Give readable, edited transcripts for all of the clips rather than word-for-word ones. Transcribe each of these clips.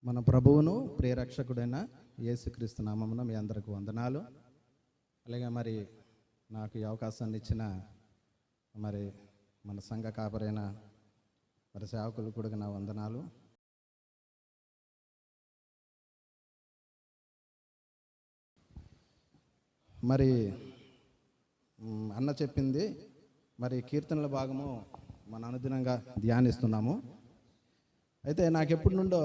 మన ప్రభువును ప్రియరక్షకుడైన యేసుక్రీస్తు నామమున మీ అందరికి వందనాలు. అలాగే మరి నాకు ఈ అవకాశాన్ని ఇచ్చిన మరి మన సంఘ కాపరైన మరి సేవకులు కూడా నా వందనాలు. మరి అన్న చెప్పింది మరి కీర్తనల భాగము మన అనుదినంగా ధ్యానిస్తున్నాము. అయితే నాకు ఎప్పటి నుండో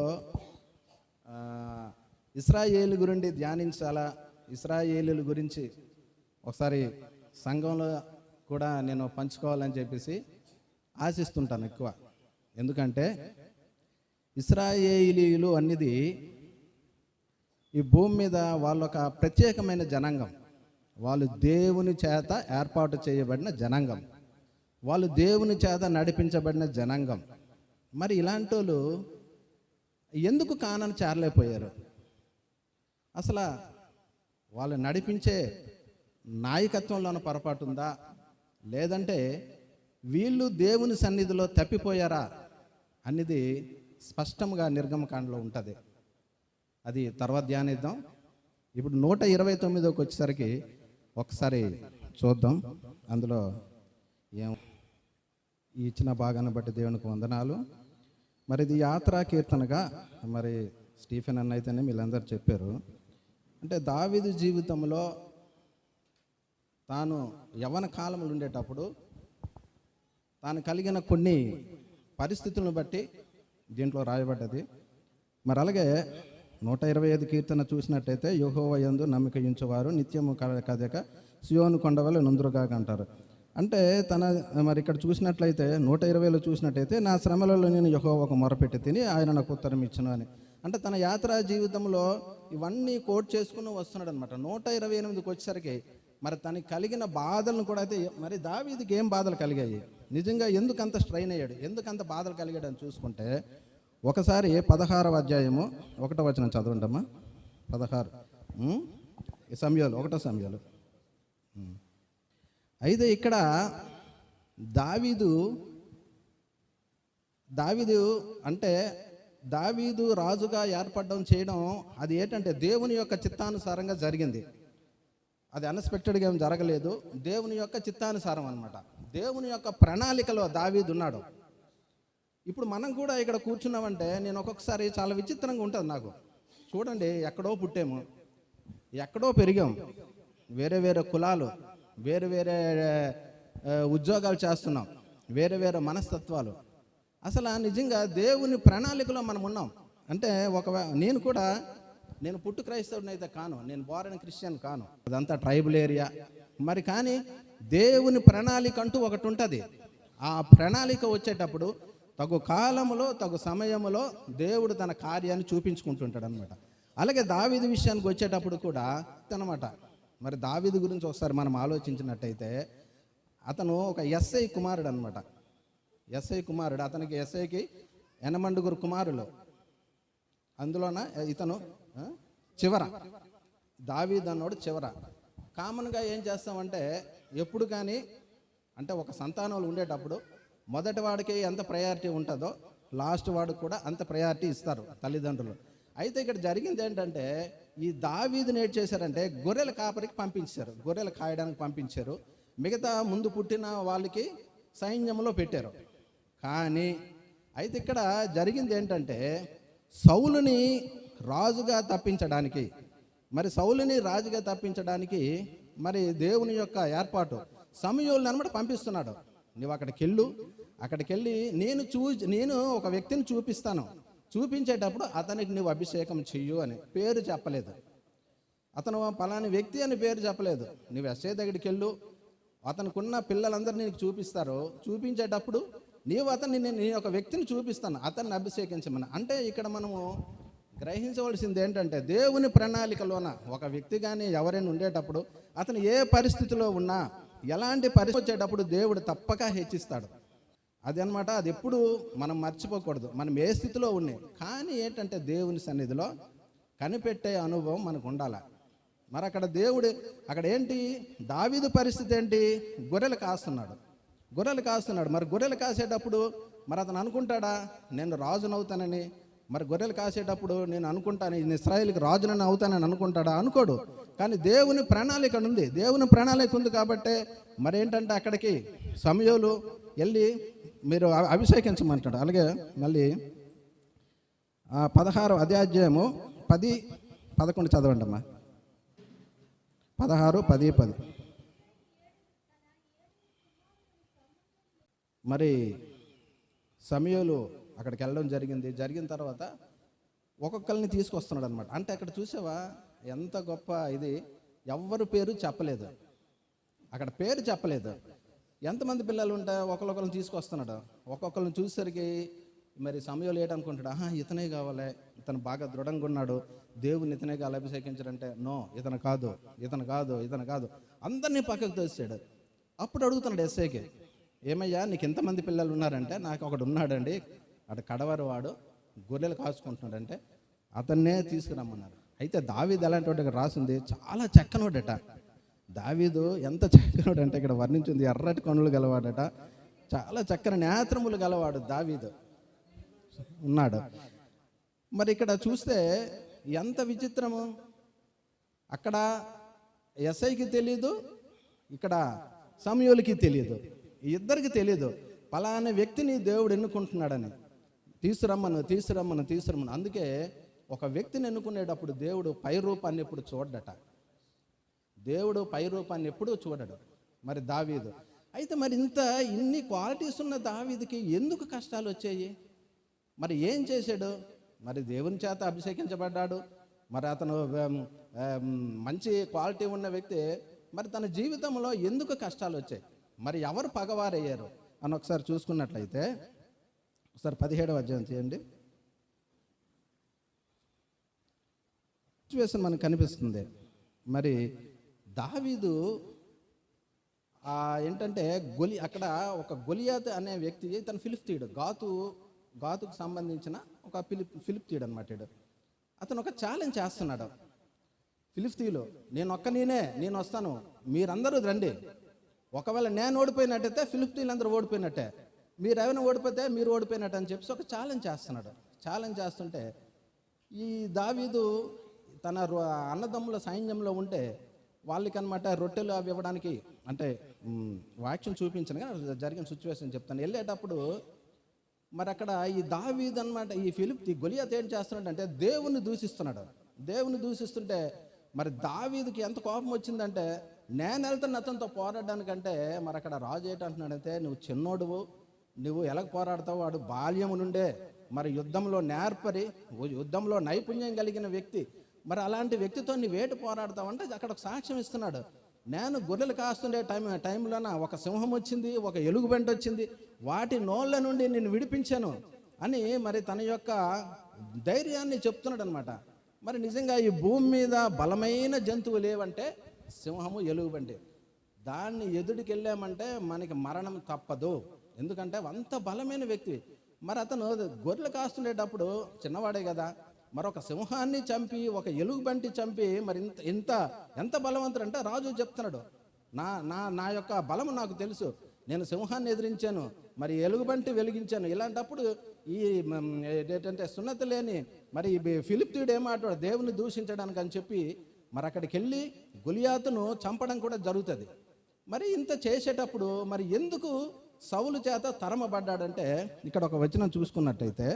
ఇశ్రాయేలు గురించి ధ్యానించాలా, ఇశ్రాయేలుల గురించి ఒకసారి సంఘంలో కూడా నేను పంచుకోవాలని చెప్పేసి ఆశిస్తుంటాను ఎక్కువ. ఎందుకంటే ఇశ్రాయేలీయులు అనేది ఈ భూమి మీద వాళ్ళు ఒక ప్రత్యేకమైన జనాంగం. వాళ్ళు దేవుని చేత ఏర్పాటు చేయబడిన జనాంగం, వాళ్ళు దేవుని చేత నడిపించబడిన జనాంగం. మరి ఇలాంటి వాళ్ళు ఎందుకు కానాన్ని చేరలేకపోయారు? అసలు వాళ్ళు నడిపించే నాయకత్వంలోన పొరపాటు ఉందా, లేదంటే వీళ్ళు దేవుని సన్నిధిలో తప్పిపోయారా అనేది స్పష్టంగా నిర్గమకాండలో ఉంటుంది. అది తర్వాత ధ్యానిద్దాం. ఇప్పుడు 129కి వచ్చేసరికి ఒకసారి చూద్దాం. అందులో ఏం ఈ ఇచ్చిన భాగాన్ని బట్టి దేవునికి వందనాలు. మరి ఇది యాత్రా కీర్తనగా మరి స్టీఫెన్ అన్న అయితేనే వీళ్ళందరూ చెప్పారు. అంటే దావీదు జీవితంలో తాను యవ్వన కాలంలో ఉండేటప్పుడు తాను కలిగిన కొన్ని పరిస్థితులను బట్టి దీంట్లో రాయబడ్డది. మరి అలాగే 125 కీర్తన చూసినట్టయితే యెహోవా యందు నమ్మిక ఉంచువారు నిత్యము కదక సియోను కొండవలె నుందురుగా అంటారు. అంటే తన మరి ఇక్కడ చూసినట్లయితే 120లో చూసినట్టయితే నా శ్రమలలో నేను యెహోవాకు మొరపెట్టి తిని ఆయన నాకు ఉత్తరం ఇచ్చును అని. అంటే తన యాత్రా జీవితంలో ఇవన్నీ కోట్ చేసుకుని వస్తున్నాడు అనమాట. 128కి వచ్చేసరికి మరి తనకి కలిగిన బాధలను కూడా అయితే మరి దావీదుకి ఏం బాధలు కలిగాయి, నిజంగా ఎందుకంత స్ట్రైన్ అయ్యాడు, ఎందుకంత బాధలు కలిగాడు అని చూసుకుంటే ఒకసారి 16వ అధ్యాయము 1వ వచనం చదవండమ్మా. 16 సమయాలు 1వ సమయాలు. అయితే ఇక్కడ దావీదు అంటే దావీదు రాజుగా ఏర్పడడం చేయడం అది ఏంటంటే దేవుని యొక్క చిత్తానుసారంగా జరిగింది. అది అన్ఎక్స్పెక్టెడ్గా ఏం జరగలేదు, దేవుని యొక్క చిత్తానుసారం అనమాట. దేవుని యొక్క ప్రణాళికలో దావీదు ఉన్నాడు. ఇప్పుడు మనం కూడా ఇక్కడ కూర్చున్నామంటే నేను ఒక్కొక్కసారి చాలా విచిత్రంగా ఉంటుంది నాకు. చూడండి, ఎక్కడో పుట్టాము, ఎక్కడో పెరిగాం, వేరే వేరే కులాలు, వేరే వేరే ఉద్యోగాలు చేస్తున్నాం, వేరే వేరే మనస్తత్వాలు. అసలు నిజంగా దేవుని ప్రణాళికలో మనం ఉన్నాం. అంటే నేను పుట్టు క్రైస్తవుడిని అయితే కాను, నేను బోరన్ క్రిస్టియన్ కాను, అదంతా ట్రైబల్ ఏరియా. మరి కానీ దేవుని ప్రణాళిక అంటూ ఒకటి ఉంటుంది. ఆ ప్రణాళిక వచ్చేటప్పుడు తగు కాలంలో తగు సమయంలో దేవుడు తన కార్యాన్ని చూపించుకుంటుంటాడు అనమాట. అలాగే దావీదు విషయానికి వచ్చేటప్పుడు కూడా అనమాట. మరి దావీదు గురించి ఒకసారి మనం ఆలోచించినట్టయితే అతను ఒక ఎస్ఐ కుమారుడు అనమాట. ఎస్ఐ కుమారుడు. అతనికి ఎస్ఐకి 8 కుమారులు. అందులోన ఇతను చివర, దావీదు అన్నోడు చివర. కామన్గా ఏం చేస్తామంటే ఎప్పుడు కానీ అంటే ఒక సంతానంలో ఉండేటప్పుడు మొదటి వాడికి ఎంత ప్రయారిటీ ఉంటుందో లాస్ట్ వాడికి కూడా అంత ప్రయారిటీ ఇస్తారు తల్లిదండ్రులు. అయితే ఇక్కడ జరిగింది ఏంటంటే ఈ దావీదుని ఏం చేశారంటే గొర్రెల కాపరికి పంపించారు, గొర్రెలు కాయడానికి పంపించారు. మిగతా ముందు పుట్టిన వాళ్ళకి సైన్యంలో పెట్టారు. కానీ అయితే ఇక్కడ జరిగింది ఏంటంటే సౌలుని రాజుగా తప్పించడానికి మరి దేవుని యొక్క ఏర్పాటు సమూయేలుని అన్నమాట పంపిస్తున్నాడు. నువ్వు అక్కడికి వెళ్ళి నేను ఒక వ్యక్తిని చూపిస్తాను, చూపించేటప్పుడు అతనికి నువ్వు అభిషేకం చెయ్యు అని. పేరు చెప్పలేదు, అతను పలాని వ్యక్తి అని పేరు చెప్పలేదు. నువ్వు ఎస్ఐ దగ్గరికి వెళ్ళు, అతనుకున్న పిల్లలందరినీ నీకు చూపిస్తారు. చూపించేటప్పుడు నేను ఒక వ్యక్తిని చూపిస్తాను, అతన్ని అభిషేకించమని. అంటే ఇక్కడ మనము గ్రహించవలసింది ఏంటంటే దేవుని ప్రణాళికలోన ఒక వ్యక్తి కానీ ఎవరైనా ఉండేటప్పుడు అతను ఏ పరిస్థితిలో ఉన్నా ఎలాంటి పరిస్థితి వచ్చేటప్పుడు దేవుడు తప్పక హెచ్చిస్తాడు. అది అనమాట. అది ఎప్పుడు మనం మర్చిపోకూడదు. మనం ఏ స్థితిలో ఉన్నాయి కానీ ఏంటంటే దేవుని సన్నిధిలో కనిపెట్టే అనుభవం మనకు ఉండాలి. మరి అక్కడ ఏంటి దావీదు పరిస్థితి ఏంటి? గొర్రెలు కాస్తున్నాడు. మరి గొర్రెలు కాసేటప్పుడు మరి అతను అనుకుంటాడా నేను రాజునవుతానని, మరి గొర్రెలు కాసేటప్పుడు నేను అనుకుంటాను నేను ఇశ్రాయేలుకి రాజునని అవుతానని అనుకుంటాడా? అనుకోడు. కానీ దేవుని ప్రణాళిక ఉంది. దేవుని ప్రణాళిక ఉంది కాబట్టి మరి ఏంటంటే అక్కడికి సమూయేలు వెళ్ళి మీరు అభిషేకించమంటాడు. అలాగే మళ్ళీ 16వ అధ్యాయము 10-11 చదవండి అమ్మా. 16, 10. మరి సమూయేలు అక్కడికి వెళ్ళడం జరిగిన తర్వాత ఒక్కొక్కరిని తీసుకొస్తున్నాడు అనమాట. అంటే అక్కడ చూసావా ఎంత గొప్ప ఇది, ఎవ్వరు పేరు చెప్పలేదు, అక్కడ పేరు చెప్పలేదు. ఎంతమంది పిల్లలు ఉంటే ఒకరిని తీసుకొస్తున్నాడు. ఒక్కొక్కరిని చూసేసరికి మరి సమూయేలు ఏంటనుకుంటాడు, ఇతనే కావాలి, ఇతను బాగా దృఢంగా ఉన్నాడు, దేవుని ఇతనే కావాలి అభిషేకించాడంటే నో, ఇతను కాదు. అందరినీ పక్కకు తోసాడు. అప్పుడు అడుగుతున్నాడు ఎస్ఐకి, ఏమయ్యా నీకు ఎంతమంది పిల్లలు ఉన్నారంటే, నాకు ఒకడు ఉన్నాడండి, అటు కడవరి వాడు గొర్రెలు కాచుకుంటున్నాడంటే అతన్నే తీసుకురమ్మన్నారు. అయితే దావీదు ఎలాంటి వాడు రాసింది, చాలా చక్కనోడట. దావీదు ఎంత చక్కనోడు అంటే ఇక్కడ వర్ణించింది, ఎర్రటి కనులు గలవాడట, చాలా చక్కని నేత్రములు గలవాడు దావీదు ఉన్నాడు. మరి ఇక్కడ చూస్తే ఎంత విచిత్రము, అక్కడ ఎస్ఐకి తెలీదు, ఇక్కడ సమూయేలుకి తెలియదు, ఇద్దరికి తెలియదు పలానా వ్యక్తిని దేవుడు ఎన్నుకుంటున్నాడని. తీసురమ్మను. అందుకే ఒక వ్యక్తిని ఎన్నుకునేటప్పుడు దేవుడు పై రూపాన్ని ఎప్పుడు చూడడట. చూడడు. మరి దావీదు అయితే మరి ఇన్ని క్వాలిటీస్ ఉన్న దావీదుకి ఎందుకు కష్టాలు వచ్చాయి? మరి ఏం చేశాడు? మరి దేవుని చేత అభిషేకించబడ్డాడు, మరి అతను మంచి క్వాలిటీ ఉన్న వ్యక్తి, మరి తన జీవితంలో ఎందుకు కష్టాలు వచ్చాయి? మరి ఎవరు పగవారయ్యారు అని ఒకసారి చూసుకున్నట్లయితే ఒకసారి 17వ అధ్యాయం చేయండి. సిచ్యువేషన్ మనకు కనిపిస్తుంది. మరి దావీదు ఏంటంటే అక్కడ ఒక గొలియాతు అనే వ్యక్తి, తన ఫిలిష్తీయుడు, గాతుకు సంబంధించిన ఒక ఫిలిష్తీయుడు అనమాట. అతను ఒక ఛాలెంజ్ చేస్తున్నాడు. ఫిలిష్తీయులు, నేను వస్తాను, మీరందరూ రండి, ఒకవేళ నేను ఓడిపోయినట్టయితే ఫిలిష్తీయులందరూ ఓడిపోయినట్టే, మీరు ఏమైనా ఓడిపోతే మీరు ఓడిపోయినట్టు అని చెప్పి ఒక ఛాలెంజ్ చేస్తున్నాడు. ఛాలెంజ్ చేస్తుంటే ఈ దావీదు తన అన్నదమ్ముల సైన్యంలో ఉంటే వాళ్ళకనమాట రొట్టెలు అవి ఇవ్వడానికి, అంటే వాక్యం చూపించిన జరిగిన సిచ్యువేషన్ చెప్తాను. వెళ్ళేటప్పుడు మరి అక్కడ ఈ దావీదు అనమాట, ఈ గొలియాతు ఏం చేస్తున్నాడంటే దేవుని దూషిస్తుంటే మరి దావీదుకి ఎంత కోపం వచ్చిందంటే, నేను వెళ్తాను అతనితో పోరాడడానికంటే, మరి అక్కడ రాజు ఏంటంటున్నాడంటే, నువ్వు చిన్నోడువు, నువ్వు ఎలాగ పోరాడతావు, వాడు బాల్యము నుండే మరి యుద్ధంలో నైపుణ్యం కలిగిన వ్యక్తి, మరి అలాంటి వ్యక్తితో నువ్వేటి పోరాడతావు అంటే అక్కడ ఒక సాక్ష్యం ఇస్తున్నాడు. నేను గొర్రెలు కాస్తుండే టైంలోన ఒక సింహం వచ్చింది, ఒక ఎలుగుబంటి వచ్చింది, వాటి నోళ్ళ నుండి నేను విడిపించాను అని మరి తన యొక్క ధైర్యాన్ని చెప్తున్నాడు అనమాట. మరి నిజంగా ఈ భూమి మీద బలమైన జంతువులు ఏవంటే సింహము, ఎలుగుబంటి. దాన్ని ఎదుటికి వెళ్ళామంటే మనకి మరణం తప్పదు, ఎందుకంటే అంత బలమైన వ్యక్తి. మరి అతను గొర్రెలు కాస్తుండేటప్పుడు చిన్నవాడే కదా, మరొక సింహాన్ని చంపి ఒక ఎలుగుబంటి చంపి మరి ఎంత బలవంతుడు అంటే రాజు చెప్తున్నాడు, నా యొక్క బలము నాకు తెలుసు, నేను సింహాన్ని ఎదిరించాను, మరి ఎలుగుబంటి వెలిగించాను. ఇలాంటప్పుడు ఈ ఏంటంటే సున్నతి లేని మరి ఫిలిష్తీయుడు ఏమాటాడు దేవుని దూషించడానికి అని చెప్పి మరి అక్కడికి వెళ్ళి గొలియాతును చంపడం కూడా జరుగుతుంది. మరి ఇంత చేసేటప్పుడు మరి ఎందుకు సౌలు చేత తరమబడ్డాడంటే ఇక్కడ ఒక వచనం చూసుకున్నట్టయితే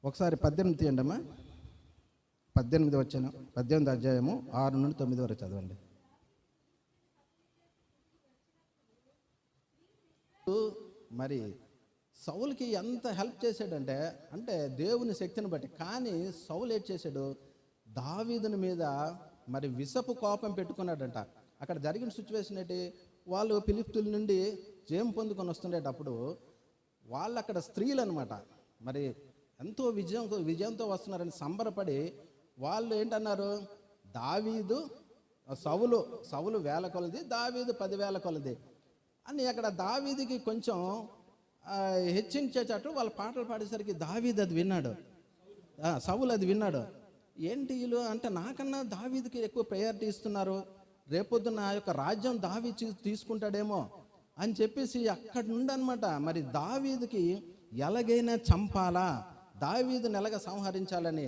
ఒకసారి 18 తీయండి అమ్మా. 18 వచనం, 18వ అధ్యాయము 6 నుండి 9 వరకు చదవండి. మరి సౌలుకి ఎంత హెల్ప్ చేశాడంటే, అంటే దేవుని శక్తిని బట్టి. కానీ సౌలు ఏం చేశాడు, దావీదుని మీద మరి విషపు కోపం పెట్టుకున్నాడంట. అక్కడ జరిగిన సిచ్యువేషన్ ఏంటి, వాళ్ళు ఫిలిష్తీయుల నుండి జయం పొందుకొని వస్తుండేటప్పుడు వాళ్ళు అక్కడ స్త్రీలు అనమాట, మరి ఎంతో విజయంతో వస్తున్నారని సంబరపడి వాళ్ళు ఏంటన్నారు, దావీదు సౌలు 1000 కొలది, దావీదు 10,000 కొలది అని అక్కడ దావీదుకి కొంచెం హెచ్చించేటట్టు వాళ్ళు పాటలు పాడేసరికి దావీదు అది విన్నాడు, సౌలు అది విన్నాడు. ఏంటి వీళ్ళు అంటే నాకన్నా దావీదుకి ఎక్కువ ప్రయారిటీ ఇస్తున్నారు, రేపొద్దున నా యొక్క రాజ్యం దావీదు తీసుకుంటాడేమో అని చెప్పేసి అక్కడి నుండి అనమాట మరి దావీదుకి ఎలాగైనా చంపాలా, దావీదుని ఎలాగ సంహరించాలని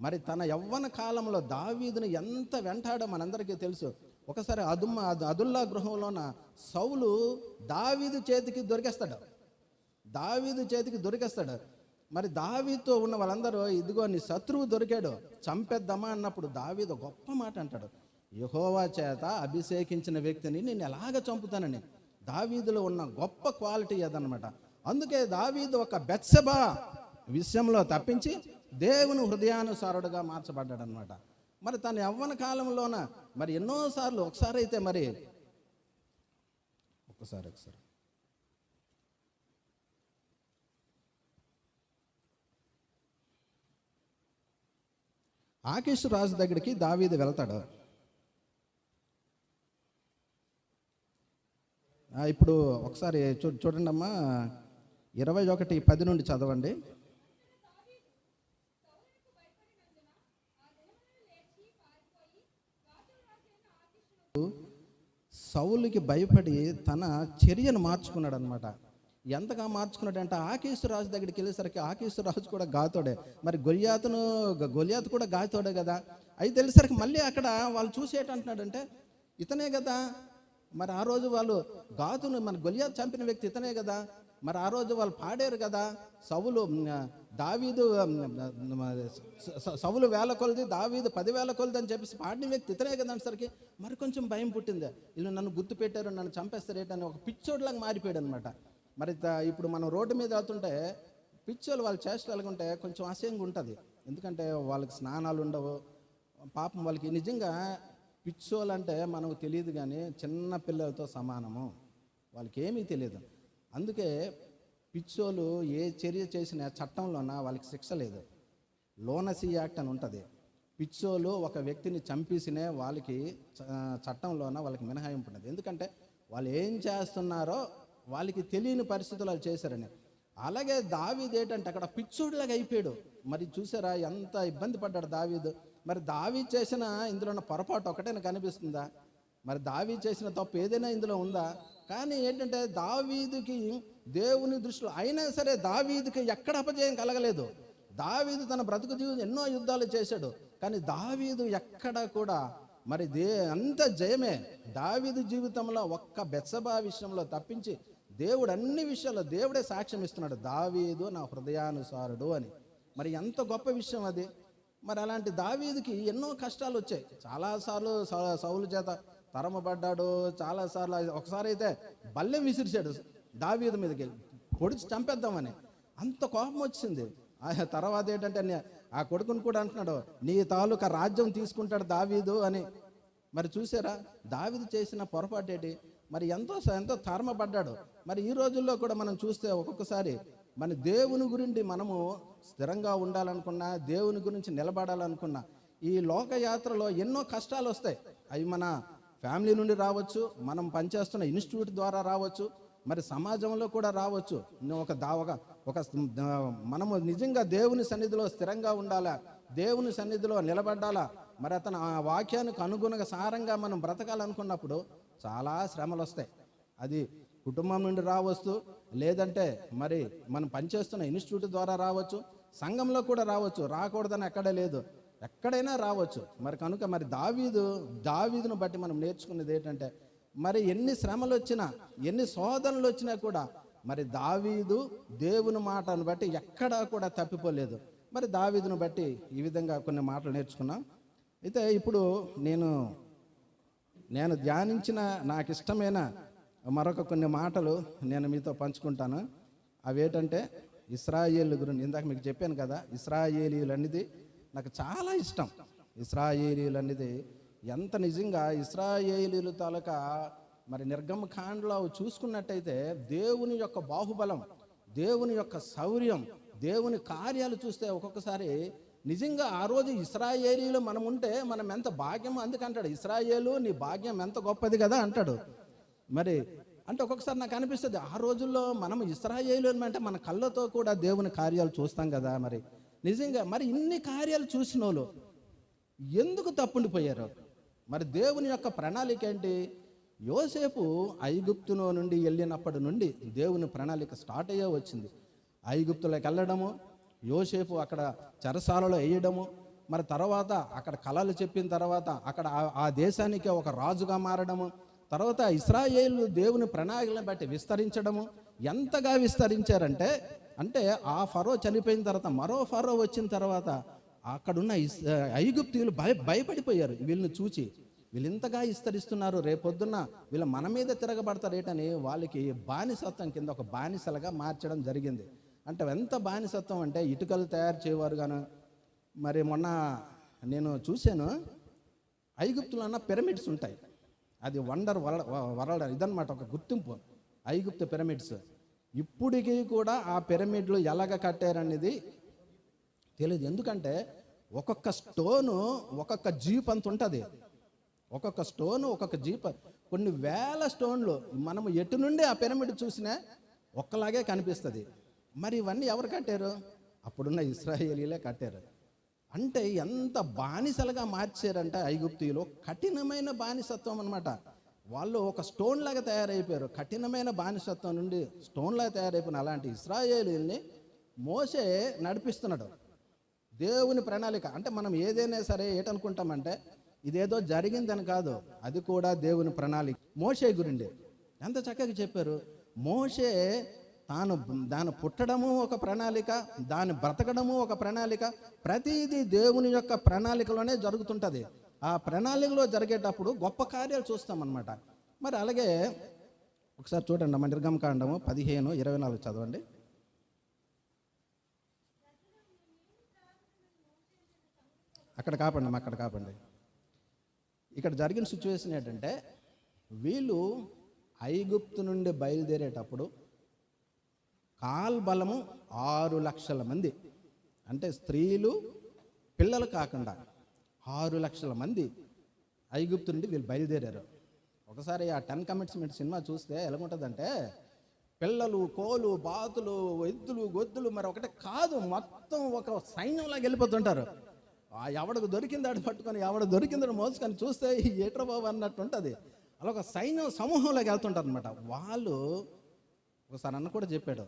మరి తన యవ్వన కాలంలో దావీదుని ఎంత వెంటాడో మనందరికీ తెలుసు. ఒకసారి అదుల్లా గృహంలోన సౌలు దావీదు చేతికి దొరికేస్తాడు. మరి దావీదుతో ఉన్న వాళ్ళందరూ ఇదిగో నీ శత్రువు దొరికాడు చంపేద్దామా అన్నప్పుడు దావీదు గొప్ప మాట అంటాడు, యెహోవా చేత అభిషేకించిన వ్యక్తిని నేను ఎలాగ చంపుతానని. దావీదులో ఉన్న గొప్ప క్వాలిటీ అదనమాట. అందుకే దావీదు ఒక బెత్షెబా విషయంలో తప్పించి దేవుని హృదయానుసారుడుగా మార్చబడ్డాడు అనమాట. మరి తన యవ్వన కాలంలోన మరి ఎన్నోసార్లు ఒకసారి ఆకీషు రాజు దగ్గరికి దావీదు వెళ్తాడు. ఇప్పుడు ఒకసారి చూడండి అమ్మా, 21:10 నుండి చదవండి. సౌలుకి భయపడి తన చర్యను మార్చుకున్నాడు అనమాట. ఎంతగా మార్చుకున్నాడు అంటే ఆకీషు రాజు దగ్గరికి వెళ్ళేసరికి ఆకీషు రాజు కూడా గాతోడే, మరి గొలియాతు కూడా గాతోడే కదా. అయితే వెళ్ళేసరికి మళ్ళీ అక్కడ వాళ్ళు చూసేటంటున్నాడంటే ఇతనే కదా, మరి ఆ రోజు వాళ్ళు గాతును మన గొలియాతు చంపిన వ్యక్తి ఇతనే కదా, మరి ఆ రోజు వాళ్ళు పాడారు కదా, సౌలు 1000 కొలది దావీదు 10,000 కొలది అని చెప్పేసి పాడిన వ్యక్తి ఇతనే కదా అనేసరికి మరి కొంచెం భయం పుట్టింది. వీళ్ళు నన్ను గుర్తు పెట్టారు, నన్ను చంపేస్తారేటని ఒక పిచ్చోడ్లాగా మారిపోయాడు అనమాట. మరి ఇప్పుడు మనం రోడ్డు మీద వెళ్తుంటే పిచ్చోళ్ళు వాళ్ళ చేష్టలు ఎలాగుంటే కొంచెం అసహ్యంగా ఉంటుంది. ఎందుకంటే వాళ్ళకి స్నానాలు ఉండవు పాపం. వాళ్ళకి నిజంగా పిచ్చోళ్ళు అంటే మనకు తెలియదు, కానీ చిన్న పిల్లలతో సమానము, వాళ్ళకి ఏమీ తెలియదు. అందుకే పిచ్చోళ్ళు ఏ చర్య చేసిన చట్టంలోన వాళ్ళకి శిక్ష లేదు. లోనసీ యాక్ట్ అని ఉంటుంది. పిచ్చోళ్ళు ఒక వ్యక్తిని చంపేసినే వాళ్ళకి చట్టంలోన వాళ్ళకి మినహాయింపు ఉంటుంది. ఎందుకంటే వాళ్ళు ఏం చేస్తున్నారో వాళ్ళకి తెలియని పరిస్థితులు వాళ్ళు చేశారని. అలాగే దావీదు ఏంటంటే అక్కడ పిచ్చోడిలాగా అయిపోయాడు. మరి చూసారా ఎంత ఇబ్బంది పడ్డాడు దావీదు. మరి దావీదు చేసిన ఇందులో ఉన్న పొరపాటు ఒకటైనా కనిపిస్తుందా? మరి దావీదు చేసిన తప్పు ఏదైనా ఇందులో ఉందా? కానీ ఏంటంటే దావీదుకి దేవుని దృష్టిలో అయినా సరే దావీదుకి ఎక్కడ అపజయం కలగలేదు. దావీదు తన బ్రతుకు జీవితం ఎన్నో యుద్ధాలు చేశాడు, కానీ దావీదు ఎక్కడ కూడా మరి అంత జయమే. దావీదు జీవితంలో ఒక్క బెత్షెబా విషయంలో తప్పించి దేవుడు అన్ని విషయాల్లో దేవుడే సాక్ష్యం ఇస్తున్నాడు, దావీదు నా హృదయానుసారుడు అని. మరి ఎంత గొప్ప విషయం అది. మరి అలాంటి దావీదుకి ఎన్నో కష్టాలు వచ్చాయి. చాలాసార్లు సౌలు చేత తరమబడ్డాడు, చాలాసార్లు. ఒకసారి అయితే బల్లెం విసిరిచాడు దావీదు మీదకి, పొడిచి చంపేద్దామని. అంత కోపం వచ్చింది. తర్వాత ఏంటంటే ఆ కొడుకుని కూడా అంటున్నాడు, నీ తాలూకా రాజ్యం తీసుకుంటాడు దావీదు అని. మరి చూసారా దావీదు చేసిన పొరపాటు ఏంటి? మరి ఎంతో తరమబడ్డాడు. మరి ఈ రోజుల్లో కూడా మనం చూస్తే ఒక్కొక్కసారి మన దేవుని గురించి మనము స్థిరంగా ఉండాలనుకున్నా, దేవుని గురించి నిలబడాలనుకున్నా, ఈ లోకయాత్రలో ఎన్నో కష్టాలు వస్తాయి. అవి మన ఫ్యామిలీ నుండి రావచ్చు, మనం పనిచేస్తున్న ఇన్స్టిట్యూట్ ద్వారా రావచ్చు, మరి సమాజంలో కూడా రావచ్చు. ఒక మనము నిజంగా దేవుని సన్నిధిలో స్థిరంగా ఉండాలా, దేవుని సన్నిధిలో నిలబడాలా, మరి అతను ఆ వాక్యానికి అనుగుణంగా సారంగా మనం బ్రతకాలనుకున్నప్పుడు చాలా శ్రమలు వస్తాయి. అది కుటుంబం నుండి రావచ్చు, లేదంటే మరి మనం పనిచేస్తున్న ఇన్స్టిట్యూట్ ద్వారా రావచ్చు, సంఘంలో కూడా రావచ్చు. రాకూడదని ఎక్కడే లేదు, ఎక్కడైనా రావచ్చు. మరి కనుక మరి దావీదును బట్టి మనం నేర్చుకున్నది ఏంటంటే, మరి ఎన్ని శ్రమలు వచ్చినా, ఎన్ని శోధనలు వచ్చినా కూడా మరి దావీదు దేవుని మాటను బట్టి ఎక్కడా కూడా తప్పిపోలేదు. మరి దావీదును బట్టి ఈ విధంగా కొన్ని మాటలు నేర్చుకున్నాం. అయితే ఇప్పుడు నేను ధ్యానించిన నాకు ఇష్టమైన మరొక కొన్ని మాటలు నేను మీతో పంచుకుంటాను. అవేంటంటే ఇశ్రాయేలు గురించి. ఇందాక మీకు చెప్పాను కదా, ఇశ్రాయేలీయులు అనేది నాకు చాలా ఇష్టం. ఇశ్రాయేలీయులు అనేది ఎంత నిజంగా ఇశ్రాయేలీయుల తాలూకా మరి నిర్గమకాండలో చూసుకున్నట్టయితే దేవుని యొక్క బాహుబలం, దేవుని యొక్క శౌర్యం, దేవుని కార్యాలు చూస్తే ఒక్కొక్కసారి నిజంగా ఆ రోజు ఇశ్రాయేలీయులు మనం ఉంటే మనం ఎంత భాగ్యం. అందుకంటాడు ఇశ్రాయేలు నీ భాగ్యం ఎంత గొప్పది కదా అంటాడు. మరి అంటే ఒక్కొక్కసారి నాకు అనిపిస్తుంది, ఆ రోజుల్లో మనం ఇశ్రాయేలు అంటే మన కళ్ళతో కూడా దేవుని కార్యాలు చూస్తాం కదా. మరి నిజంగా మరి ఇన్ని కార్యాలు చూసిన వాళ్ళు ఎందుకు తప్పుండిపోయారు? మరి దేవుని యొక్క ప్రణాళిక ఏంటి? యోసేపు ఐగుప్తులో నుండి వెళ్ళినప్పటి నుండి దేవుని ప్రణాళిక స్టార్ట్ అయ్యే వచ్చింది. ఐగుప్తులోకి వెళ్ళడము, యోసేపు అక్కడ చెరసాలలో వేయడము, మరి తర్వాత అక్కడ కళలు చెప్పిన తర్వాత అక్కడ ఆ దేశానికి ఒక రాజుగా మారడము, తర్వాత ఇశ్రాయేలు దేవుని ప్రణాళికలను బట్టి విస్తరించడము. ఎంతగా విస్తరించారంటే ఆ ఫరో చనిపోయిన తర్వాత మరో ఫరో వచ్చిన తర్వాత అక్కడున్న ఐగుప్తీయులు భయపడిపోయారు. వీళ్ళని చూచి వీళ్ళు ఇంతగా విస్తరిస్తున్నారు, రేపొద్దున్న వీళ్ళు మన మీద తిరగబడతారేటని వాళ్ళకి బానిసత్వం కింద ఒక బానిసలుగా మార్చడం జరిగింది. అంటే ఎంత బానిసత్వం అంటే ఇటుకలు తయారు చేయవారు గాను. మరి మొన్న నేను చూశాను, ఐగుప్తులో ఉన్న పిరమిడ్స్ ఉంటాయి, అది వండర్ వరల్డ్ ఇదన్నమాట, ఒక గుర్తింపు ఐగుప్తు పిరమిడ్స్. ఇప్పటికీ కూడా ఆ పిరమిడ్లు ఎలాగ కట్టారనేది తెలియదు. ఎందుకంటే ఒక్కొక్క స్టోను ఒక్కొక్క జీప్ అంత ఉంటుంది, ఒక్కొక్క స్టోను ఒక్కొక్క జీప్, కొన్ని వేల స్టోన్లు. మనము ఎటు నుండి ఆ పిరమిడ్ చూసినా ఒక్కలాగే కనిపిస్తుంది. మరి ఇవన్నీ ఎవరు కట్టారు? అప్పుడున్న ఇశ్రాయేలీలే కట్టారు. అంటే ఎంత బానిసలుగా మార్చారంటే ఐగుప్తీయులు, కఠినమైన బానిసత్వం అనమాట. వాళ్ళు ఒక స్టోన్ లాగా తయారైపోయారు. కఠినమైన బానిసత్వం నుండి స్టోన్ లాగా తయారైపోయిన అలాంటి ఇశ్రాయేలీల్ని మోషే నడిపిస్తున్నాడు. దేవుని ప్రణాళిక అంటే మనం ఏదైనా సరే ఏటనుకుంటామంటే ఇదేదో జరిగిందని కాదు, అది కూడా దేవుని ప్రణాళిక. మోషే గురించి ఎంత చక్కగా చెప్పారు. మోషే దాని పుట్టడము ఒక ప్రణాళిక, దాని బ్రతకడము ఒక ప్రణాళిక, ప్రతిదీ దేవుని యొక్క ప్రణాళికలోనే జరుగుతుంటుంది. ఆ ప్రణాళికలో జరిగేటప్పుడు గొప్ప కార్యాలు చూస్తామన్నమాట. మరి అలాగే ఒకసారి చూడండి అమ్మ, నిర్గమకాండము 15:24 చదవండి. అక్కడ కాపండి. ఇక్కడ జరిగిన సిచ్యువేషన్ ఏంటంటే, వీళ్ళు ఐగుప్తు నుండి బయలుదేరేటప్పుడు కాల్బలము 6 లక్షల మంది, అంటే స్త్రీలు పిల్లలు కాకుండా 6 లక్షల మంది ఐగుప్తు నుండి వీళ్ళు బయలుదేరారు. ఒకసారి ఆ 10 కమిట్మెంట్స్ సినిమా చూస్తే ఎలాగుంటుందంటే, పిల్లలు, కోలు, బాతులు, ఎద్దులు, గొద్దులు, మరి ఒకటే కాదు, మొత్తం ఒక సైన్యంలాగా వెళ్ళిపోతుంటారు. ఎవడికి దొరికిందాడు పట్టుకొని, ఎవడ దొరికిందాడు మోసుకొని చూస్తే ఏట్రా బాబు అన్నట్టు ఉంటుంది. అలా ఒక సైన్యం సమూహంలోకి వెళ్తుంటారు అనమాట. వాళ్ళు ఒకసారి అన్న కూడా చెప్పాడు,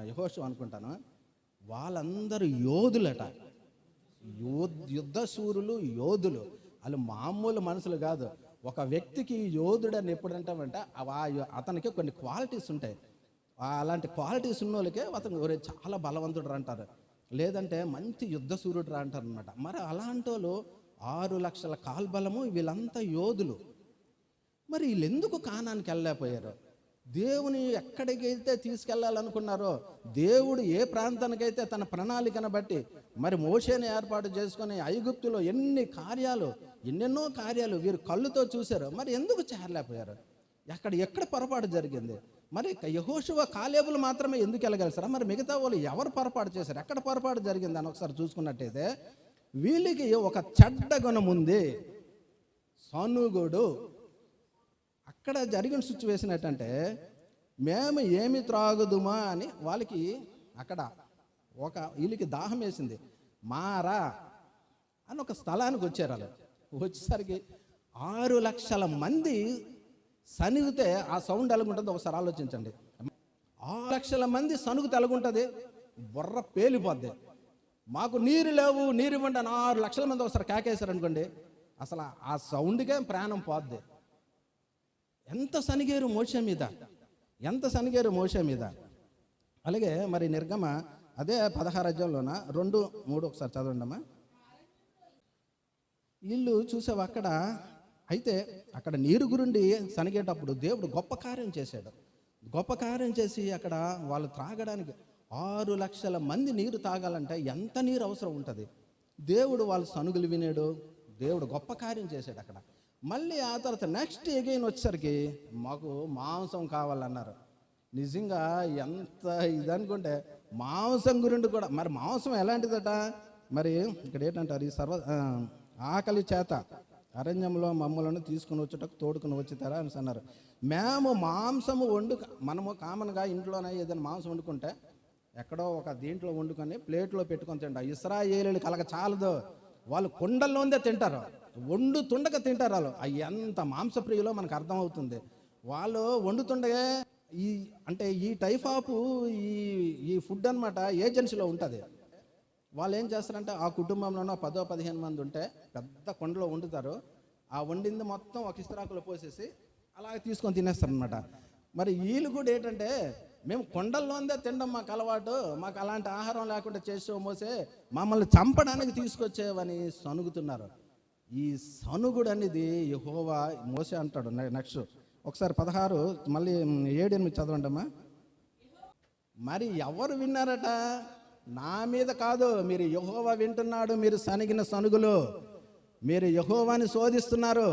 యెహోషువ అనుకుంటాను, వాళ్ళందరూ యోధులట, యుద్ధ శూరులు, యోధులు. వాళ్ళు మామూలు మనుషులు కాదు. ఒక వ్యక్తికి యోధుడు అని ఎప్పుడు అంటామంటే అతనికి కొన్ని క్వాలిటీస్ ఉంటాయి. అలాంటి క్వాలిటీస్ ఉన్న వాళ్ళకే అతను చాలా బలవంతుడు అంటారు, లేదంటే మంచి యుద్ధ సూర్యుడు రా అంటారు అనమాట. మరి అలాంటి వాళ్ళు 6 లక్షల కాల్బలము, వీళ్ళంతా యోధులు. మరి వీళ్ళు ఎందుకు కానానికి వెళ్ళలేకపోయారు? దేవుని ఎక్కడికైతే తీసుకెళ్లాలనుకున్నారో, దేవుడు ఏ ప్రాంతానికైతే తన ప్రణాళికను బట్టి మరి మోషేని ఏర్పాటు చేసుకొని ఐగుప్తులో ఎన్నెన్నో కార్యాలు వీరు కళ్ళుతో చూశారు. మరి ఎందుకు చేరలేకపోయారు? ఎక్కడ పొరపాటు జరిగింది? మరి యెహోషువ, కాలేబులు మాత్రమే ఎందుకు వెళ్ళగలిసారా? మరి మిగతా వాళ్ళు ఎవరు పొరపాటు చేశారు? ఎక్కడ పొరపాటు జరిగింది అని ఒకసారి చూసుకున్నట్టయితే, వీళ్ళకి ఒక చెడ్డ గుణం ఉంది, సనుగుడు. అక్కడ జరిగిన సిచ్యువేషన్ ఏంటంటే, మేము ఏమి త్రాగుదుమా అని వాళ్ళకి అక్కడ వీళ్ళకి దాహం వేసింది. మారా అని ఒక స్థలానికి వచ్చారు. వాళ్ళు వచ్చేసరికి 6 లక్షల మంది సనిగితే ఆ సౌండ్ ఎలాగుంటుందో ఒకసారి ఆలోచించండి. 6 లక్షల మంది సనుగుతే ఎలాగుంటుంది? బుర్ర పేలిపోద్ది. మాకు నీరు లేవు, నీరు ఇవ్వండి అని 6 లక్షల మంది ఒకసారి కేకేశారు అనుకోండి, అసలు ఆ సౌండ్కే ప్రాణం పోద్ది. ఎంత సనిగేరు మోషే మీద. అలాగే మరి నిర్గమ అదే 16 అధ్యాయంలోన 2:3 ఒకసారి చదవండి అమ్మా. వీళ్ళు చూసావు అక్కడ నీరు గురుండి సనిగేటప్పుడు దేవుడు గొప్ప కార్యం చేశాడు. గొప్ప కార్యం చేసి అక్కడ వాళ్ళు త్రాగడానికి 6 లక్షల మంది నీరు తాగాలంటే ఎంత నీరు అవసరం ఉంటుంది? దేవుడు వాళ్ళ సనుగులు వినాడు, దేవుడు గొప్ప కార్యం చేశాడు అక్కడ. మళ్ళీ ఆ తర్వాత నెక్స్ట్ ఎగైన్ వచ్చేసరికి మాకు మాంసం కావాలన్నారు. నిజంగా ఎంత ఇదనుకుంటే మాంసం గురించి కూడా, మరి మాంసం ఎలాంటిదట? మరి ఇక్కడ ఏంటంటారు, ఈ ఆకలి చేత అరణ్యంలో మమ్మలను తీసుకుని వచ్చేటకు తోడుకుని వచ్చుతారా అని అన్నారు. మేము మాంసము మనము కామన్గా ఇంట్లోనే ఏదైనా మాంసం వండుకుంటే ఎక్కడో ఒక దీంట్లో వండుకొని ప్లేట్లో పెట్టుకొని తింటాం. ఇశ్రాయేలీయులు కలగ చాలదు, వాళ్ళు కుండల్లోందే తింటారు. వండుతుండగా తింటారు వాళ్ళు. అవి ఎంత మాంసప్రియులో మనకు అర్థమవుతుంది. వాళ్ళు వండుతుండగా అంటే ఈ టైప్ ఆఫ్ ఈ ఫుడ్ అనమాట ఏజెన్సీలో ఉంటుంది. వాళ్ళు ఏం చేస్తారంటే ఆ కుటుంబంలోనో 10-15 మంది ఉంటే పెద్ద కొండలో వండుతారు. ఆ వండింది మొత్తం ఒక ఇస్తరాకులో పోసేసి అలాగే తీసుకొని తినేస్తారు అనమాట. మరి వీళ్ళు కూడా ఏంటంటే మేము కొండల్లోందే తినడం మాకు అలవాటు, మాకు అలాంటి ఆహారం లేకుండా చేసే మోసే మమ్మల్ని చంపడానికి తీసుకొచ్చేవని సనుగుతున్నారు. ఈ సనుగుడు అనేది యెహోవా మోసే అంటాడు. నెక్స్ట్ ఒకసారి 16 మళ్ళీ 7-8 చదవండమ్మా. మరి ఎవరు విన్నారట? నా మీద కాదు, మీరు యెహోవా వింటున్నాడు. మీరు సనిగిన సనుగులు, మీరు యెహోవాని శోధిస్తున్నారు.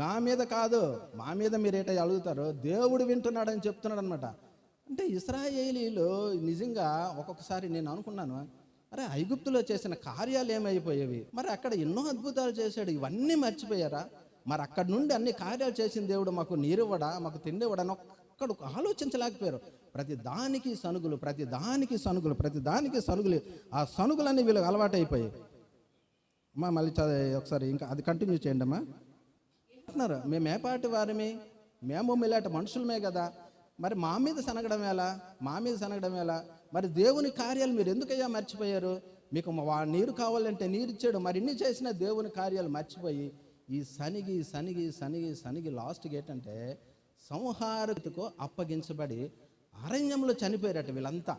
మా మీద కాదు, మా మీద మీరు ఏటై అడుగుతారు, దేవుడు వింటున్నాడని చెప్తున్నాడు అనమాట. అంటే ఇశ్రాయేలీలు నిజంగా ఒక్కొక్కసారి నేను అనుకున్నాను, అరే ఐగుప్తులో చేసిన కార్యాలు ఏమైపోయేవి, మరి అక్కడ ఎన్నో అద్భుతాలు చేశాడు, ఇవన్నీ మర్చిపోయారా? మరి అక్కడ నుండి అన్ని కార్యాలు చేసిన దేవుడు మాకు నీరివ్వడా, మాకు తిండివ్వడా అని ఒక్కడు ఆలోచించలేకపోయారు. ప్రతి దానికి సనుగులు, ప్రతి దానికి సనుగులు, ప్రతి దానికి సనుగులు. ఆ సనుగులన్నీ వీళ్ళకి అలవాటైపోయాయి. అమ్మా మళ్ళీ ఒకసారి ఇంకా అది కంటిన్యూ చేయండి అమ్మా. అంటున్నారు, మేము ఏపాటి వారిమి, మేము మీలాంటి మనుషులమే కదా, మరి మా మీద సనగడం ఎలా, మా మీద సనగడం ఎలా? మరి దేవుని కార్యాలు మీరు ఎందుకయ్యా మర్చిపోయారు? మీకు నీరు కావాలంటే నీరు ఇచ్చాడు, మరి ఇన్ని చేసిన దేవుని కార్యాలు మర్చిపోయి ఈ సనిగి సనిగి సనిగి సనిగి లాస్ట్కి ఏంటంటే సంహారకుకు అప్పగించబడి అరణ్యంలో చనిపోయారట వీళ్ళంతా.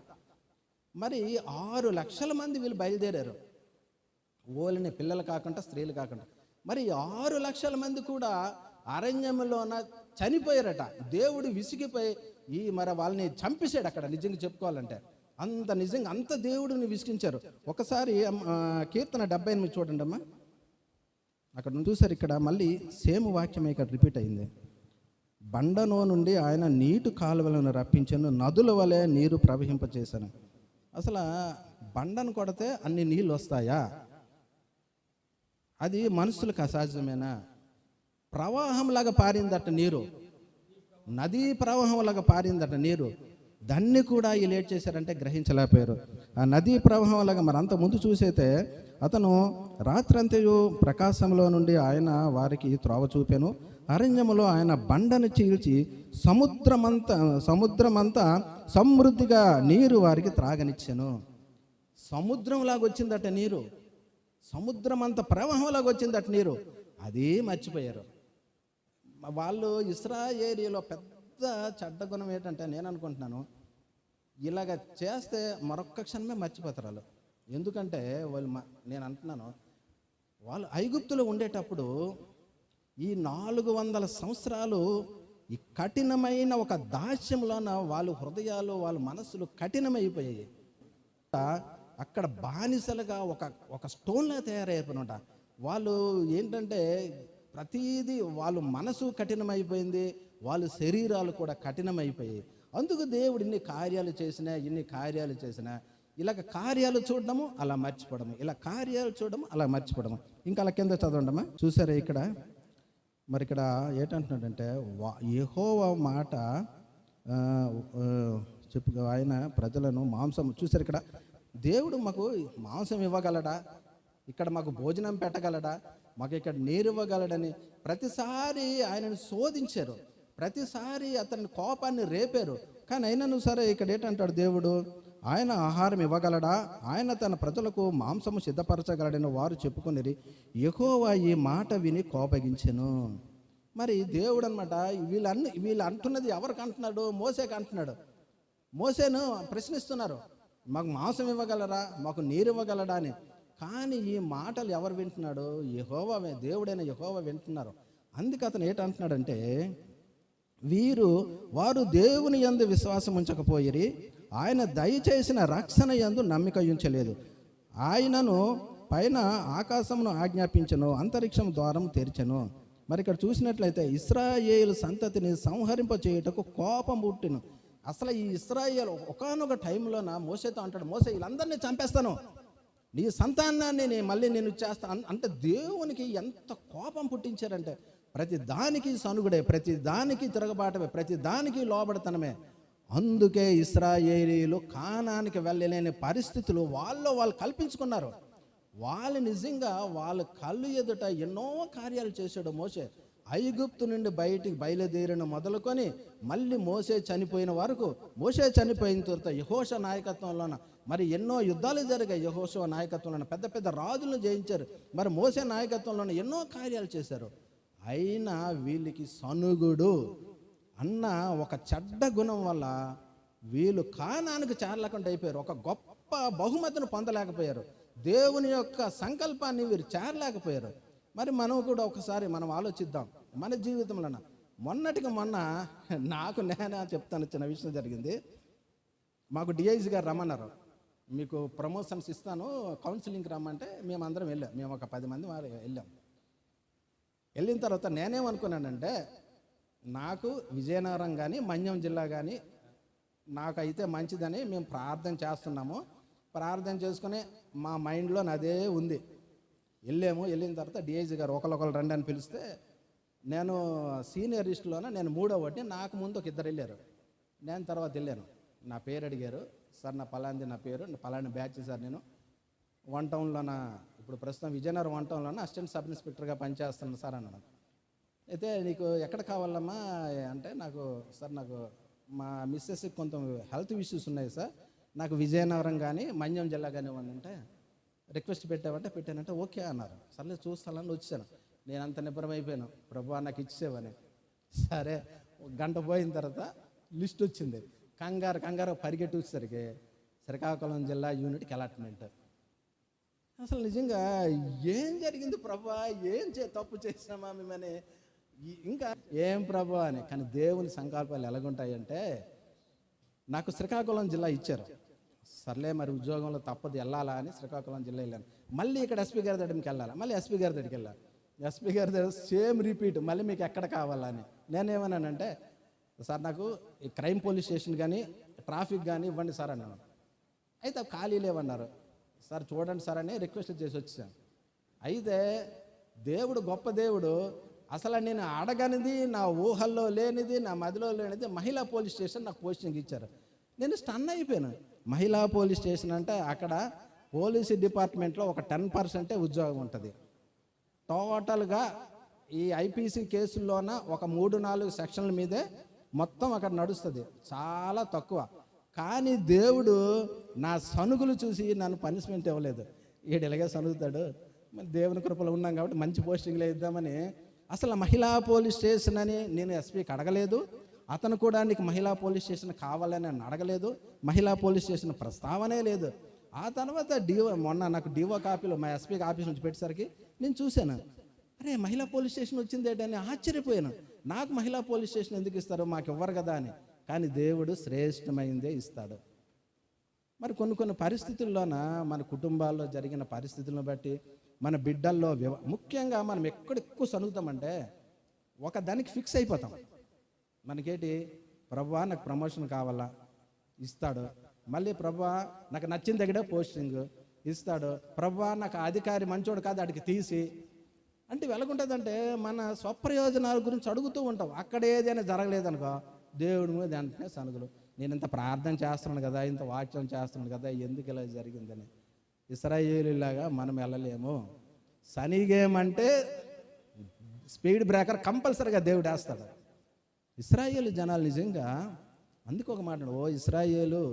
మరి 6 లక్షల మంది వీళ్ళు బయలుదేరారు, ఓలిని పిల్లలు కాకుండా స్త్రీలు కాకుండా. మరి 6 లక్షల మంది కూడా అరణ్యంలోన చనిపోయారట. దేవుడు విసిగిపోయి మరి వాళ్ళని చంపేశాడు అక్కడ. నిజంగా చెప్పుకోవాలంటే అంత నిజంగా అంత దేవుడిని విసిగించారు. ఒకసారి కీర్తన 78 చూడండి అమ్మా. అక్కడ చూసారు, ఇక్కడ మళ్ళీ సేమ్ వాక్యం ఇక్కడ రిపీట్ అయింది. బండనో నుండి ఆయన నీటి కాలువలను రప్పించను, నదుల వలె నీరు ప్రవహింపచేశాను. అసలు బండను కొడితే అన్ని నీళ్ళు వస్తాయా? అది మనుషులకు అసాధ్యమేనా? ప్రవాహంలాగా పారిందట నీరు, నదీ ప్రవాహంలాగా పారిందట నీరు. దాన్ని కూడా ఈ లేట్ చేశారంటే గ్రహించలేకపోయారు. ఆ నదీ ప్రవాహంలాగా మరి అంత ముందు చూసైతే అతను రాత్రంతయు ప్రకాశంలో నుండి ఆయన వారికి త్రోవ చూపాను, అరణ్యములో ఆయన బండను చీల్చి సముద్రమంతా సమృద్ధిగా నీరు వారికి త్రాగనిచ్చాను. సముద్రంలాగా వచ్చిందట నీరు, సముద్రం అంత ప్రవాహంలాగా వచ్చిందట నీరు. అదే మర్చిపోయారు వాళ్ళు. ఇశ్రాయేలీలో పెద్ద చెడ్డ గుణం ఏంటంటే నేను అనుకుంటున్నాను, ఇలాగ చేస్తే మరొక్క క్షణమే మర్చిపోతారు వాళ్ళు. ఎందుకంటే వాళ్ళు నేను అంటున్నాను, వాళ్ళు ఐగుప్తులో ఉండేటప్పుడు ఈ 400 సంవత్సరాలు ఈ కఠినమైన ఒక దాస్యంలోన వాళ్ళ హృదయాలు, వాళ్ళ మనసులు కఠినమైపోయాయి. అక్కడ బానిసలుగా ఒక స్టోన్లా తయారైపోయినట. వాళ్ళు ఏంటంటే ప్రతీది వాళ్ళ మనసు కఠినమైపోయింది, వాళ్ళ శరీరాలు కూడా కఠినమైపోయాయి. అందుకు దేవుడు ఇన్ని కార్యాలు చేసినా ఇలాగ కార్యాలు చూడడము అలా మర్చిపోవడము, ఇలా కార్యాలు చూడడము అలా మర్చిపోవడము. ఇంకా అలా కింద చదవండమ్మా. చూసారా ఇక్కడ మరి ఇక్కడ ఏంటంటున్నాడంటే యెహోవా మాట చెప్పు, ఆయన ప్రజలను మాంసం చూసారు. ఇక్కడ దేవుడు మాకు మాంసం ఇవ్వగలడా, ఇక్కడ మాకు భోజనం పెట్టగలడా, మాకు ఇక్కడ నీరు ఇవ్వగలడని ప్రతిసారి ఆయనను శోధించారు, ప్రతిసారి అతని కోపాన్ని రేపారు. కానీ అయినను సరే ఇక్కడ ఏంటంటాడు దేవుడు, ఆయన ఆహారం ఇవ్వగలడా, ఆయన తన ప్రజలకు మాంసము సిద్ధపరచగలడని వారు చెప్పుకునేది. యెహోవా ఈ మాట విని కోపగించెను. మరి దేవుడు అనమాట వీళ్ళు అంటున్నది ఎవరికి అంటున్నాడు? మోసేకి అంటున్నాడు. మోసేను ప్రశ్నిస్తున్నారు, మాకు మాంసం ఇవ్వగలరా, మాకు నీరు ఇవ్వగలడా అని. కానీ ఈ మాటలు ఎవరు వింటున్నాడు? యెహోవా, దేవుడైన యెహోవా వింటున్నారు. అందుకే అతను ఏంటంటున్నాడంటే, వారు దేవుని యందు విశ్వాసం ఉంచకపోయిరి, ఆయన దయచేసిన రక్షణ యందు నమ్మిక ఉంచలేదు. ఆయనను పైన ఆకాశమును ఆజ్ఞాపించను, అంతరిక్షం ద్వారం తెరిచెను. మరి ఇక్కడ చూసినట్లయితే ఇశ్రాయేలు సంతతిని సంహరింప చేయుటకు కోపం పుట్టిను. అసలు ఈ ఇశ్రాయేలు ఒకానొక టైంలోన మోసేతో అంటాడు, మోసే వీళ్ళందరినీ చంపేస్తాను, నీ సంతానాన్ని మళ్ళీ నేను చేస్తాను అంటే దేవునికి ఎంత కోపం పుట్టించారంటే ప్రతి దానికి సనుగుడే, ప్రతి దానికి తిరగబాటమే, ప్రతి దానికి లోబడతనమే. అందుకే ఇశ్రాయేలీలు కానానికి వెళ్ళలేని పరిస్థితులు వాళ్ళు కల్పించుకున్నారు. వాళ్ళు నిజంగా వాళ్ళ కళ్ళు ఎదుట ఎన్నో కార్యాలు చేశాడు మోషే. ఐగుప్తు నుండి బయటికి బయలుదేరిన మొదలుకొని మళ్ళీ మోషే చనిపోయిన వరకు, మోషే చనిపోయిన తర్వాత యెహోషువ నాయకత్వంలోన మరి ఎన్నో యుద్ధాలు జరిగాయి. యెహోషువ నాయకత్వంలోన పెద్ద పెద్ద రాజులను జయించారు. మరి మోషే నాయకత్వంలోన ఎన్నో కార్యాలు చేశారు. అయినా వీళ్ళకి సనుగుడు అన్న ఒక చెడ్డ గుణం వల్ల వీళ్ళు కానానికి చేరలేకుండా అయిపోయారు. ఒక గొప్ప బహుమతిని పొందలేకపోయారు. దేవుని యొక్క సంకల్పాన్ని వీరు చేరలేకపోయారు. మరి మనం కూడా ఒకసారి మనం ఆలోచిద్దాం మన జీవితంలో. మొన్నటికి మొన్న నేనే చెప్తాను, చిన్న విషయం జరిగింది. మాకు డిఐజీ గారు రమ్మన్నారు, మీకు ప్రమోషన్స్ ఇస్తాను, కౌన్సిలింగ్కి రమ్మంటే మేమందరం వెళ్ళాం. మేము ఒక 10 మంది వెళ్ళాం. వెళ్ళిన తర్వాత నేనేమనుకున్నానంటే, నాకు విజయనగరం కానీ మన్యం జిల్లా కానీ నాకైతే మంచిదని మేము ప్రార్థన చేస్తున్నాము. ప్రార్థన చేసుకుని మా మైండ్లో అదే ఉంది. వెళ్ళిన తర్వాత డిఐజీ గారు ఒకరు రండి అని పిలిస్తే, నేను సీనియర్ లిస్టులోనే నేను 3వ వాడిని, నాకు ముందు ఒక 2 వెళ్ళారు. నేను తర్వాత వెళ్ళాను. నా పేరు అడిగారు. సార్ నా పలాంది, నా పేరు పలాని బ్యాచ్ సార్, నేను 1 టౌన్లోన ఇప్పుడు ప్రస్తుతం విజయనగరం 1 టౌన్లోన అసిస్టెంట్ సబ్ ఇన్స్పెక్టర్గా పనిచేస్తున్నాను సార్ అన్నాను. అయితే నీకు ఎక్కడ కావాలమ్మా అంటే, నాకు మా మిస్సెస్కి కొంత హెల్త్ ఇష్యూస్ ఉన్నాయి సార్, నాకు విజయనగరం కానీ మన్యం జిల్లా కానీ ఇవ్వండి. రిక్వెస్ట్ పెట్టానంటే ఓకే అన్నారు. సర్లే చూస్తానని వచ్చాను. నేను అంత నిబ్రమైపోయాను, ప్రభు నాకు ఇచ్చేవని. సరే, 1 గంట పోయిన తర్వాత లిస్ట్ వచ్చింది. కంగారు పరిగెట్టి వచ్చేసరికి శ్రీకాకుళం జిల్లా యూనిట్కి అలాట్మెంట్. అసలు నిజంగా ఏం జరిగింది ప్రభు, తప్పు చేసినామా మేమని, ఇంకా ఏం ప్రభు అని. కానీ దేవుని సంకల్పాలు ఎలాగుంటాయంటే, నాకు శ్రీకాకుళం జిల్లా ఇచ్చారు. సర్లే మరి ఉద్యోగంలో తప్పదు వెళ్ళాలా అని శ్రీకాకుళం జిల్లా వెళ్ళాను. మళ్ళీ ఇక్కడ ఎస్పీ గారి దగ్గరికి వెళ్ళాలి, మళ్ళీ ఎస్పీ గారి దగ్గరికి వెళ్ళాలి. ఎస్పీ గారి దగ్గర సేమ్ రిపీట్, మళ్ళీ మీకు ఎక్కడ కావాలని. నేనేమన్నానంటే, సార్ నాకు ఈ క్రైమ్ పోలీస్ స్టేషన్ కానీ ట్రాఫిక్ కానీ ఇవ్వండి సార్ అన్నాను. అయితే ఖాళీ లేవన్నారు. సార్ చూడండి సార్ అని రిక్వెస్ట్ చేసి వచ్చాను. అయితే దేవుడు గొప్ప దేవుడు. అసలు నేను అడగనిది, నా ఊహల్లో లేనిది, నా మదిలో లేనిది మహిళా పోలీస్ స్టేషన్ నాకు పోస్టింగ్ ఇచ్చారు. నేను స్టన్ అయిపోయాను. మహిళా పోలీస్ స్టేషన్ అంటే అక్కడ పోలీసు డిపార్ట్మెంట్లో ఒక 10% ఉద్యోగం ఉంటుంది. టోటల్గా ఈ ఐపీసీ కేసుల్లోన ఒక 3-4 సెక్షన్ల మీదే మొత్తం అక్కడ నడుస్తుంది, చాలా తక్కువ. కానీ దేవుడు నా సనుగులు చూసి నన్ను పనిష్మెంట్ ఇవ్వలేదు. ఇలాగే సనుగుతాడు, దేవుని కృపలో ఉన్నాం కాబట్టి మంచి పోస్టింగ్లో ఇద్దామని. అసలు మహిళా పోలీస్ స్టేషన్ అని నేను ఎస్పీకి అడగలేదు. అతను కూడా నీకు మహిళా పోలీస్ స్టేషన్ కావాలని అని అడగలేదు. మహిళా పోలీస్ స్టేషన్ ప్రస్తావనే లేదు. ఆ తర్వాత మొన్న నాకు డివో కాపీలో మా ఎస్పీకి ఆఫీస్ నుంచి పెట్టేసరికి నేను చూశాను, అరే మహిళా పోలీస్ స్టేషన్ వచ్చింది ఏంటని ఆశ్చర్యపోయాను. నాకు మహిళా పోలీస్ స్టేషన్ ఎందుకు ఇస్తారు, మాకు ఇవ్వరు కదా అని. కానీ దేవుడు శ్రేష్టమైందే ఇస్తాడు. మరి కొన్ని పరిస్థితుల్లోన మన కుటుంబాల్లో జరిగిన పరిస్థితులను బట్టి, మన బిడ్డల్లో ముఖ్యంగా మనం ఎక్కువ సనుగుతామంటే ఒక దానికి ఫిక్స్ అయిపోతాం. మనకేంటి, ప్రభువా నాకు ప్రమోషన్ కావాలా, ఇస్తాడు. మళ్ళీ ప్రభువా నాకు నచ్చిన దగ్గరే పోస్టింగ్ ఇస్తాడు. ప్రభువా నాకు అధికారి మంచోడు కాదు, అడిగి తీసి అంటే వెలగుంటుందంటే మన స్వప్రయోజనాల గురించి అడుగుతూ ఉంటాం. అక్కడ ఏదైనా జరగలేదనుకో దేవుడి మీద వెంటనే సనుగులు. నేను ఇంత ప్రార్థన చేస్తున్నాను కదా, ఇంత వాక్యం చేస్తున్నాను కదా, ఎందుకు ఇలా జరిగిందని. ఇశ్రాయేలులాగా మనం వెళ్ళలేము. సనిగేమంటే స్పీడ్ బ్రేకర్ కంపల్సరీగా దేవుడు వేస్తాడు. ఇశ్రాయేలు జనాలు నిజంగా అందుకు ఒక మాట, ఓ ఇశ్రాయేలు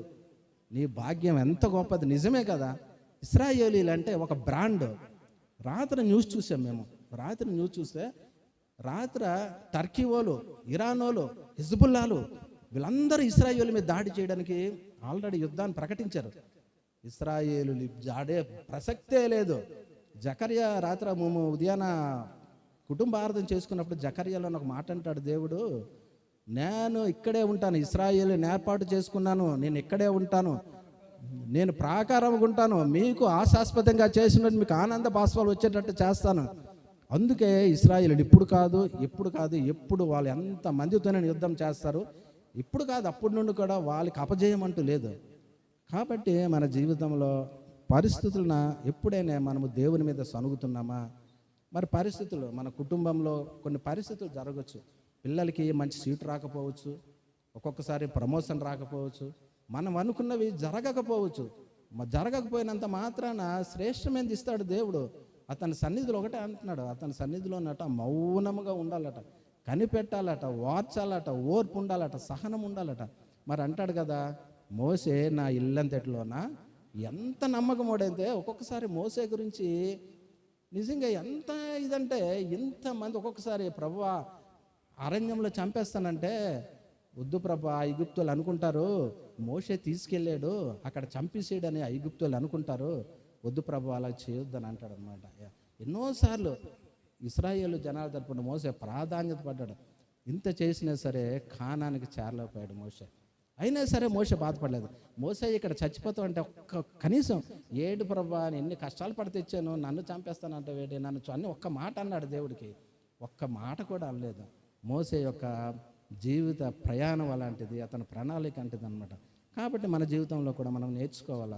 నీ భాగ్యం ఎంత గొప్పది. నిజమే కదా, ఇశ్రాయేలీలు అంటే ఒక బ్రాండ్. రాత్రి న్యూస్ చూసాం మేము. న్యూస్ చూస్తే టర్కీ వాళ్ళు, ఇరాన్ వాళ్ళు, హిజ్బుల్లాలు వీళ్ళందరూ ఇశ్రాయేలు మీద దాడి చేయడానికి ఆల్రెడీ యుద్ధాన్ని ప్రకటించారు. ఇశ్రాయేలు జాడే ప్రసక్తే లేదు. జకర్యా రాత్రి మేము ఉదయాన కుటుంబార్థం చేసుకున్నప్పుడు జకర్యాలో ఒక మాట అంటాడు దేవుడు, నేను ఇక్కడే ఉంటాను, ఇశ్రాయేలుని ఏర్పాటు చేసుకున్నాను, నేను ఇక్కడే ఉంటాను, నేను ప్రాకారంగా ఉంటాను, మీకు ఆశాస్పదంగా చేసినట్టు మీకు ఆనంద బాష్పాలు వచ్చేటట్టు చేస్తాను. అందుకే ఇశ్రాయేలు ఇప్పుడు కాదు ఎప్పుడు వాళ్ళు ఎంత మందితోనే యుద్ధం చేస్తారు. ఇప్పుడు కాదు, అప్పటి నుండి కూడా వాళ్ళకి అపజయం అంటూ లేదు. కాబట్టి మన జీవితంలో పరిస్థితులను ఎప్పుడైనా మనము దేవుని మీద సనుగుతున్నామా? మరి పరిస్థితులు మన కుటుంబంలో కొన్ని పరిస్థితులు జరగవచ్చు. పిల్లలకి మంచి సీటు రాకపోవచ్చు, ఒక్కొక్కసారి ప్రమోషన్ రాకపోవచ్చు, మనం అనుకున్నవి జరగకపోవచ్చు. జరగకపోయినంత మాత్రాన శ్రేష్టమైనది ఇస్తాడు దేవుడు. అతని సన్నిధిలో ఒకటే అంటున్నాడు, అతని సన్నిధిలో ఉన్నట మౌనముగా ఉండాలట, కనిపెట్టాలట, వార్చాలట, ఓర్పు ఉండాలట, సహనం ఉండాలట. మరి అంటాడు కదా, మోసే నా ఇల్లంతటిలోన ఎంత నమ్మకమోడైతే. ఒక్కొక్కసారి మోసే గురించి నిజంగా ఎంత ఇదంటే, ఇంతమంది ఒక్కొక్కసారి ప్రభువా అరణ్యంలో చంపేస్తానంటే, వద్దు ప్రభా ఐగుప్తులు అనుకుంటారు, మోసే తీసుకెళ్ళాడు అక్కడ చంపేసేయడని ఐగుప్తులు అనుకుంటారు, వద్దు ప్రభు అలా చేయొద్దని అంటాడు అనమాట. ఎన్నోసార్లు ఇశ్రాయేలు జనాల తరపున మోసే ప్రాధాన్యత పడ్డాడు. ఇంత చేసినా సరే కానానికి చేరలేకపోయాడు మోసే. అయినా సరే మోసే బాధపడలేదు. మోసే ఇక్కడ చచ్చిపోతావు అంటే కనీసం ఏడు ప్రభా ఎన్ని కష్టాలు పడి తెచ్చాను, నన్ను చంపేస్తానంటే వేడి, నన్ను అని ఒక్క మాట అన్నాడు దేవుడికి. ఒక్క మాట కూడా అనలేదు. మోసే యొక్క జీవిత ప్రయాణం అలాంటిది, అతని ప్రణాళిక అంటిది అనమాట. కాబట్టి మన జీవితంలో కూడా మనం నేర్చుకోవాలా.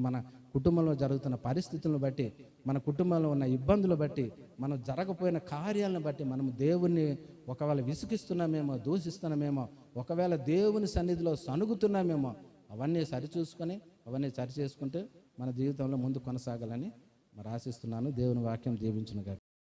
మన కుటుంబంలో జరుగుతున్న పరిస్థితులను బట్టి, మన కుటుంబంలో ఉన్న ఇబ్బందులు బట్టి, మనం జరగపోయిన కార్యాలను బట్టి మనం దేవుణ్ణి ఒకవేళ విసిగిస్తున్నామేమో, దూషిస్తున్నామేమో, ఒకవేళ దేవుని సన్నిధిలో సనుగుతున్నామేమో, అవన్నీ సరిచూసుకొని అవన్నీ సరిచేసుకుంటే మన జీవితంలో ముందు కొనసాగాలని మరి ఆశిస్తున్నాను. దేవుని వాక్యం దీవించునుగాక.